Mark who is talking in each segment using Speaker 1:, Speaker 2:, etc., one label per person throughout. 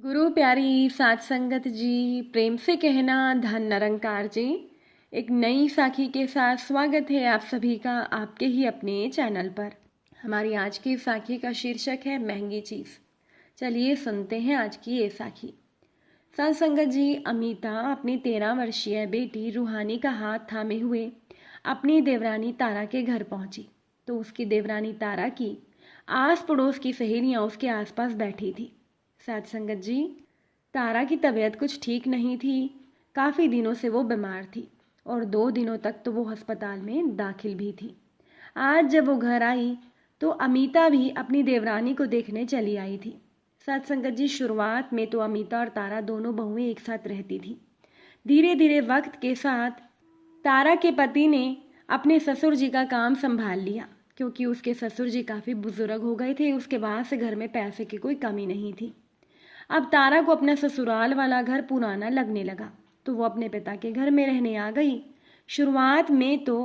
Speaker 1: गुरु प्यारी साथ संगत जी, प्रेम से कहना धन निरंकार जी। एक नई साखी के साथ स्वागत है आप सभी का आपके ही अपने चैनल पर। हमारी आज की साखी का शीर्षक है महंगी चीज़। चलिए सुनते हैं आज की ये साखी। साथ संगत जी, अमिता अपनी 13 वर्षीय बेटी रूहानी का हाथ थामे हुए अपनी देवरानी तारा के घर पहुंची तो उसकी देवरानी तारा की आस पड़ोस की सहेलियां उसके आसपास बैठी थी। साथ संगत जी, तारा की तबीयत कुछ ठीक नहीं थी। काफ़ी दिनों से वो बीमार थी और 2 दिनों तक तो वो अस्पताल में दाखिल भी थी। आज जब वो घर आई तो अमिता भी अपनी देवरानी को देखने चली आई थी। साथ संगत जी, शुरुआत में तो अमिता और तारा दोनों बहुएं एक साथ रहती थी। धीरे धीरे वक्त के साथ तारा के पति ने अपने ससुर जी का काम संभाल लिया, क्योंकि उसके ससुर जी काफ़ी बुजुर्ग हो गए थे। उसके बाद से घर में पैसे की कोई कमी नहीं थी। अब तारा को अपना ससुराल वाला घर पुराना लगने लगा तो वो अपने पिता के घर में रहने आ गई। शुरुआत में तो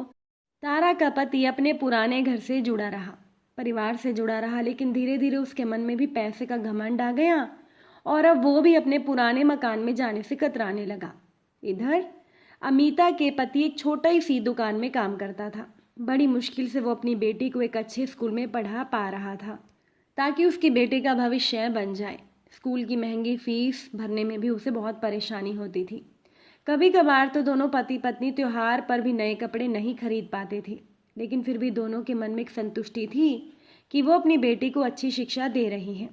Speaker 1: तारा का पति अपने पुराने घर से जुड़ा रहा, परिवार से जुड़ा रहा, लेकिन धीरे धीरे उसके मन में भी पैसे का घमंड आ गया और अब वो भी अपने पुराने मकान में जाने से कतराने लगा। इधर अमिता के पति एक छोटा सी दुकान में काम करता था। बड़ी मुश्किल से वो अपनी बेटी को एक अच्छे स्कूल में पढ़ा पा रहा था ताकि उसकी बेटी का भविष्य बन जाए। स्कूल की महंगी फीस भरने में भी उसे बहुत परेशानी होती थी। कभी कभार तो दोनों पति पत्नी त्योहार पर भी नए कपड़े नहीं खरीद पाते थे, लेकिन फिर भी दोनों के मन में एक संतुष्टि थी कि वो अपनी बेटी को अच्छी शिक्षा दे रही हैं।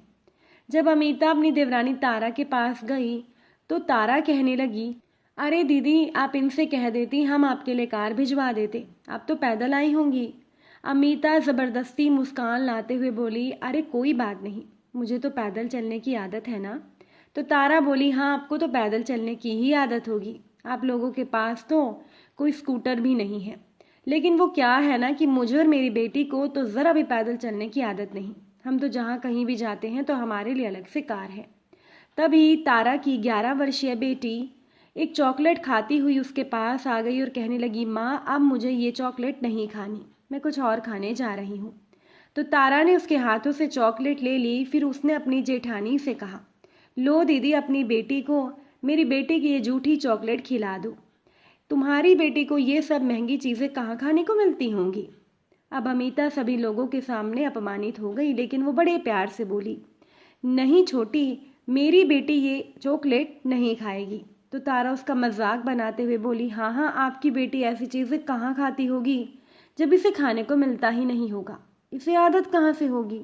Speaker 1: जब अमिता अपनी देवरानी तारा के पास गई तो तारा कहने लगी, अरे दीदी, आप इनसे कह देती हम आपके लिए कार भिजवा देते, आप तो पैदल आई होंगी। अमिता ज़बरदस्ती मुस्कान लाते हुए बोली, अरे कोई बात नहीं, मुझे तो पैदल चलने की आदत है ना। तो तारा बोली, हाँ, आपको तो पैदल चलने की ही आदत होगी, आप लोगों के पास तो कोई स्कूटर भी नहीं है। लेकिन वो क्या है ना कि मुझे और मेरी बेटी को तो ज़रा भी पैदल चलने की आदत नहीं। हम तो जहाँ कहीं भी जाते हैं तो हमारे लिए अलग से कार है। तभी तारा की 11 वर्षीय बेटी एक चॉकलेट खाती हुई उसके पास आ गई और कहने लगी, माँ, अब मुझे ये चॉकलेट नहीं खानी, मैं कुछ और खाने जा रही हूँ। तो तारा ने उसके हाथों से चॉकलेट ले ली। फिर उसने अपनी जेठानी से कहा, लो दीदी, अपनी बेटी को मेरी बेटी की ये जूठी चॉकलेट खिला दो। तुम्हारी बेटी को ये सब महंगी चीज़ें कहाँ खाने को मिलती होंगी। अब अमिता सभी लोगों के सामने अपमानित हो गई, लेकिन वो बड़े प्यार से बोली, नहीं छोटी, मेरी बेटी ये चॉकलेट नहीं खाएगी। तो तारा उसका मजाक बनाते हुए बोली, हाँ हाँ, आपकी बेटी ऐसी चीज़ें कहाँ खाती होगी जब इसे खाने को मिलता ही नहीं होगा, इसे आदत कहाँ से होगी।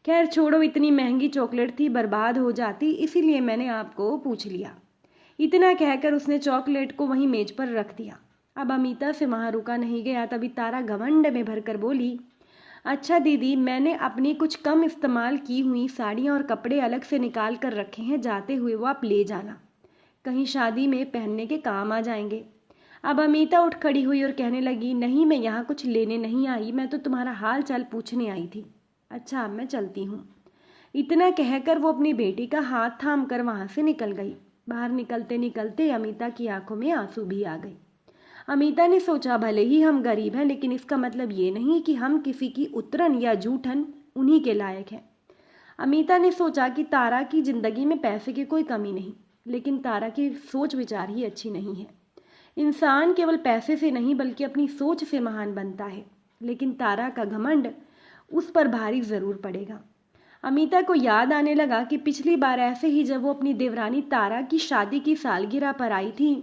Speaker 1: खैर छोड़ो, इतनी महंगी चॉकलेट थी, बर्बाद हो जाती, इसीलिए मैंने आपको पूछ लिया। इतना कहकर उसने चॉकलेट को वहीं मेज पर रख दिया। अब अमिता से वहाँ रुका नहीं गया। तभी तारा घमंड में भरकर बोली, अच्छा दीदी, मैंने अपनी कुछ कम इस्तेमाल की हुई साड़ियाँ और कपड़े अलग से निकाल कर रखे हैं, जाते हुए वो आप ले जाना, कहीं शादी में पहनने के काम आ जाएंगे। अब अमिता उठ खड़ी हुई और कहने लगी, नहीं, मैं यहाँ कुछ लेने नहीं आई, मैं तो तुम्हारा हाल चाल पूछने आई थी। अच्छा, अब मैं चलती हूँ। इतना कहकर वो अपनी बेटी का हाथ थाम कर वहाँ से निकल गई। बाहर निकलते निकलते अमिता की आंखों में आंसू भी आ गए। अमिता ने सोचा, भले ही हम गरीब हैं, लेकिन इसका मतलब ये नहीं कि हम किसी की उतरन या जूठन उन्हीं के लायक हैं। अमिता ने सोचा कि तारा की जिंदगी में पैसे की कोई कमी नहीं, लेकिन तारा की सोच विचार ही अच्छी नहीं है। इंसान केवल पैसे से नहीं बल्कि अपनी सोच से महान बनता है, लेकिन तारा का घमंड उस पर भारी ज़रूर पड़ेगा। अमिता को याद आने लगा कि पिछली बार ऐसे ही जब वो अपनी देवरानी तारा की शादी की सालगिरह पर आई थी,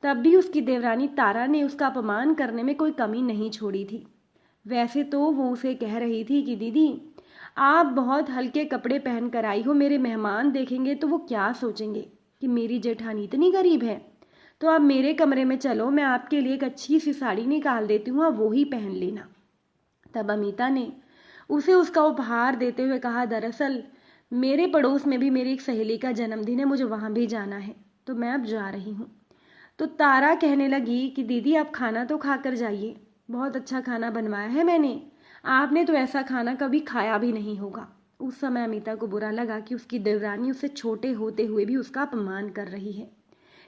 Speaker 1: तब भी उसकी देवरानी तारा ने उसका अपमान करने में कोई कमी नहीं छोड़ी थी। वैसे तो वो उसे कह रही थी कि दीदी, आप बहुत हल्के कपड़े पहन कर आई हो, मेरे मेहमान देखेंगे तो वो क्या सोचेंगे कि मेरी जेठानी इतनी गरीब है। तो आप मेरे कमरे में चलो, मैं आपके लिए एक अच्छी सी साड़ी निकाल देती हूँ, आप वो ही पहन लेना। तब अमिता ने उसे उसका उपहार देते हुए कहा, दरअसल मेरे पड़ोस में भी मेरी एक सहेली का जन्मदिन है, मुझे वहाँ भी जाना है, तो मैं अब जा रही हूँ। तो तारा कहने लगी कि दीदी, आप खाना तो खा कर जाइए, बहुत अच्छा खाना बनवाया है मैंने, आपने तो ऐसा खाना कभी खाया भी नहीं होगा। उस समय अमिता को बुरा लगा कि उसकी देवरानी उससे छोटे होते हुए भी उसका अपमान कर रही है,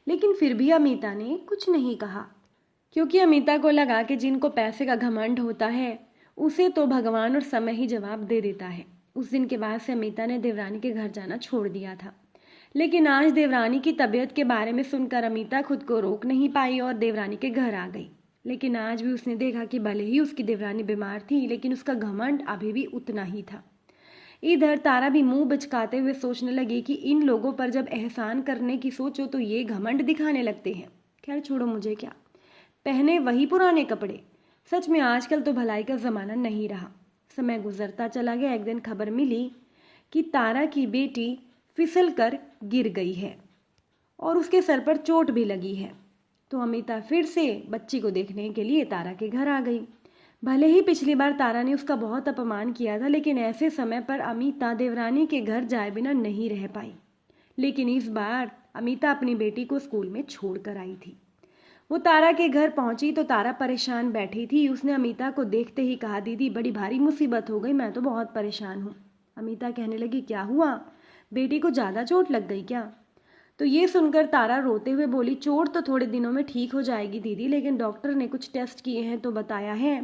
Speaker 1: लेकिन फिर भी अमिता ने कुछ नहीं कहा, क्योंकि अमिता को लगा कि जिनको पैसे का घमंड होता है उसे तो भगवान और समय ही जवाब दे देता है। उस दिन के बाद से अमिता ने देवरानी के घर जाना छोड़ दिया था। लेकिन आज देवरानी की तबीयत के बारे में सुनकर अमिता खुद को रोक नहीं पाई और देवरानी के घर आ गई। लेकिन आज भी उसने देखा कि भले ही उसकी देवरानी बीमार थी, लेकिन उसका घमंड अभी भी उतना ही था। इधर तारा भी मुंह बिचकाते हुए सोचने लगी कि इन लोगों पर जब एहसान करने की सोचो तो ये घमंड दिखाने लगते हैं। खैर छोड़ो, मुझे क्या, पहने वही पुराने कपड़े। सच में आजकल तो भलाई का ज़माना नहीं रहा। समय गुजरता चला गया। एक दिन खबर मिली कि तारा की बेटी फिसल कर गिर गई है और उसके सर पर चोट भी लगी है। तो अमिता फिर से बच्ची को देखने के लिए तारा के घर आ गई। भले ही पिछली बार तारा ने उसका बहुत अपमान किया था, लेकिन ऐसे समय पर अमिता देवरानी के घर जाए बिना नहीं रह पाई। लेकिन इस बार अमिता अपनी बेटी को स्कूल में छोड़ कर आई थी। वो तारा के घर पहुंची तो तारा परेशान बैठी थी। उसने अमिता को देखते ही कहा, दीदी बड़ी भारी मुसीबत हो गई, मैं तो बहुत परेशान हूँ। अमिता कहने लगी, क्या हुआ, बेटी को ज़्यादा चोट लग गई क्या? तो ये सुनकर तारा रोते हुए बोली, चोट तो थोड़े दिनों में ठीक हो जाएगी दीदी, लेकिन डॉक्टर ने कुछ टेस्ट किए हैं तो बताया है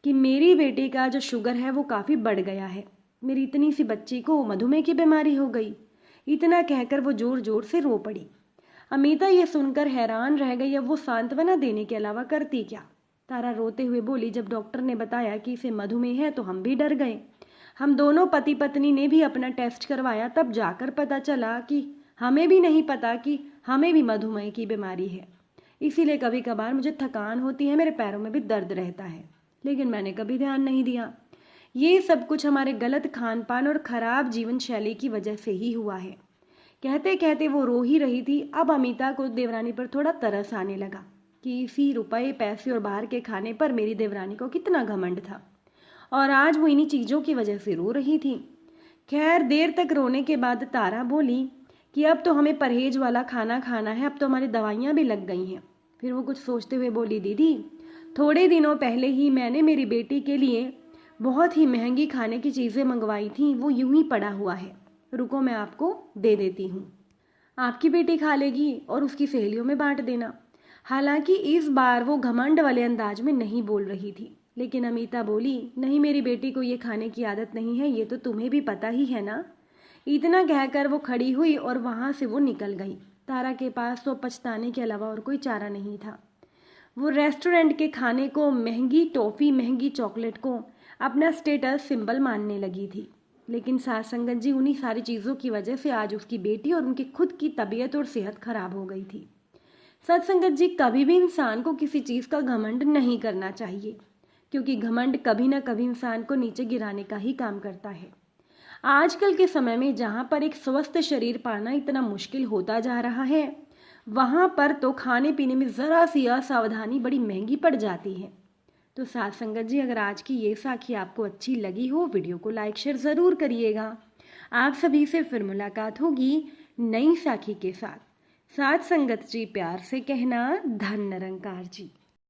Speaker 1: कि मेरी बेटी का जो शुगर है वो काफ़ी बढ़ गया है। मेरी इतनी सी बच्ची को मधुमेह की बीमारी हो गई। इतना कहकर वो जोर जोर से रो पड़ी। अमिता ये सुनकर हैरान रह गई। अब वो सांत्वना देने के अलावा करती क्या? तारा रोते हुए बोली, जब डॉक्टर ने बताया कि इसे मधुमेह है तो हम भी डर गए। हम दोनों पति पत्नी ने भी अपना टेस्ट करवाया, तब जाकर पता चला कि हमें भी नहीं पता कि हमें भी मधुमेह की बीमारी है। इसीलिए कभी कभार मुझे थकान होती है, मेरे पैरों में भी दर्द रहता है, लेकिन मैंने कभी ध्यान नहीं दिया। ये सब कुछ हमारे गलत खान पान और खराब जीवन शैली की वजह से ही हुआ है। कहते कहते वो रो ही रही थी। अब अमिता को देवरानी पर थोड़ा तरस आने लगा कि इसी रुपए पैसे और बाहर के खाने पर मेरी देवरानी को कितना घमंड था, और आज वो इन्हीं चीज़ों की वजह से रो रही थी। खैर देर तक रोने के बाद तारा बोली कि अब तो हमें परहेज वाला खाना खाना है, अब तो हमारी दवाइयाँ भी लग गई हैं। फिर वो कुछ सोचते हुए बोली, दीदी थोड़े दिनों पहले ही मैंने मेरी बेटी के लिए बहुत ही महंगी खाने की चीज़ें मंगवाई थी, वो यूं ही पड़ा हुआ है, रुको मैं आपको दे देती हूँ, आपकी बेटी खा लेगी और उसकी सहेलियों में बांट देना। हालांकि इस बार वो घमंड वाले अंदाज में नहीं बोल रही थी, लेकिन अमिता बोली, नहीं मेरी बेटी को ये खाने की आदत नहीं है, ये तो तुम्हें भी पता ही है ना। इतना कहकर वो खड़ी हुई और वहाँ से वो निकल गई। तारा के पास तो पछताने के अलावा और कोई चारा नहीं था। वो रेस्टोरेंट के खाने को, महंगी टॉफ़ी, महंगी चॉकलेट को अपना स्टेटस सिंबल मानने लगी थी। लेकिन साथ संगत जी, उन्हीं सारी चीज़ों की वजह से आज उसकी बेटी और उनकी खुद की तबीयत और सेहत खराब हो गई थी। सत्संगत जी, कभी भी इंसान को किसी चीज़ का घमंड नहीं करना चाहिए, क्योंकि घमंड कभी ना कभी इंसान को नीचे गिराने का ही काम करता है। आजकल के समय में जहाँ पर एक स्वस्थ शरीर पाना इतना मुश्किल होता जा रहा है, वहाँ पर तो खाने पीने में ज़रा सी असावधानी बड़ी महंगी पड़ जाती है। तो साथ संगत जी, अगर आज की ये साखी आपको अच्छी लगी हो, वीडियो को लाइक शेयर ज़रूर करिएगा। आप सभी से फिर मुलाकात होगी नई साखी के साथ। साथ संगत जी, प्यार से कहना, धन निरंकार जी।